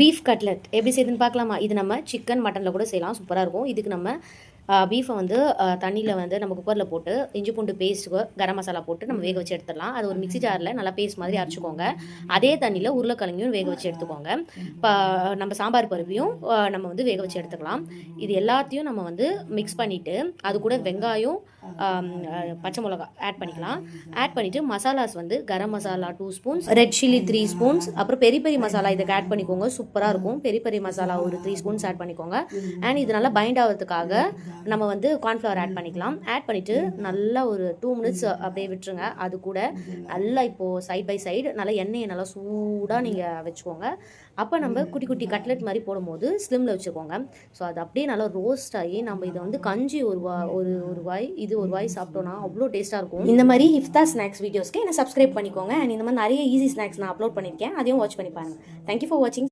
Beef cutlet எப்படி செய்யுதுன்னு பார்க்கலாமா? இது நம்ம சிக்கன், மட்டனில் கூட செய்யலாம். சூப்பராக இருக்கும். இதுக்கு நம்ம பீஃபை வந்து தண்ணியில் வந்து நம்ம குக்கரில் போட்டு இஞ்சி பூண்டு பேஸ்ட்டு, கரம் மசாலா போட்டு நம்ம வேக வச்சு எடுத்துடலாம். அது ஒரு மிக்ஸி ஜாரில் நல்லா பேஸ்ட் மாதிரி அரைச்சிக்கோங்க. அதே தண்ணியில் உருளைக்கிழங்கையும் வேக வச்சு எடுத்துக்கோங்க. இப்போ நம்ம சாம்பார் பருப்பையும் நம்ம வந்து வேக வச்சு எடுத்துக்கலாம். இது எல்லாத்தையும் நம்ம வந்து மிக்ஸ் பண்ணிவிட்டு அது கூட வெங்காயம், பச்சை மிளகா ஆட் பண்ணிக்கலாம். ஆட் பண்ணிவிட்டு மசாலாஸ் வந்து garam masala 2 spoons, red chilli 3 spoons, அப்புறம் பெரி பெரி மசாலா இதுக்கு ஆட் பண்ணிக்கோங்க. சூப்பராக இருக்கும். பெரி பெரி மசாலா ஒரு 3 ஸ்பூன்ஸ் ஆட் பண்ணிக்கோங்க. அண்ட் இது நல்லா பைண்ட் ஆகிறதுக்காக நம்ம வந்து கார்ன்ஃப்ளவர் ஆட் பண்ணிக்கலாம். ஆட் பண்ணிவிட்டு நல்லா ஒரு 2 மினிட்ஸ் அப்படியே விட்டுருங்க. அது கூட நல்லா இப்போது சைட் பை சைடு நல்லா எண்ணெயை நல்லா சூடாக நீங்கள் வச்சுக்கோங்க. அப்போ நம்ம குட்டி குட்டி கட்லெட் மாதிரி போடும்போது ஸ்லிம்மில் வச்சுக்கோங்க. ஸோ அது அப்படியே நல்லா ரோஸ்ட் ஆகி நம்ம இதை வந்து கஞ்சி ஒரு வாய் இது ஒரு வாய் சாப்பிட்டோன்னா அவ்வளோ டேஸ்ட்டாக இருக்கும். இந்த மாதிரி இஃப்தா ஸ்நாக்ஸ் வீடியோஸ்க்கு என்ன சப்ஸ்கிரைப் பண்ணிக்கோங்க. அண்ட் இந்த மாதிரி நிறைய ஈஸி ஸ்நாக்ஸ் நான் அப்லோட் பண்ணியிருக்கேன். அதையும் வாட்ச் பண்ணி பாருங்கள். தேங்க்யூ ஃபார் வாட்சிங்.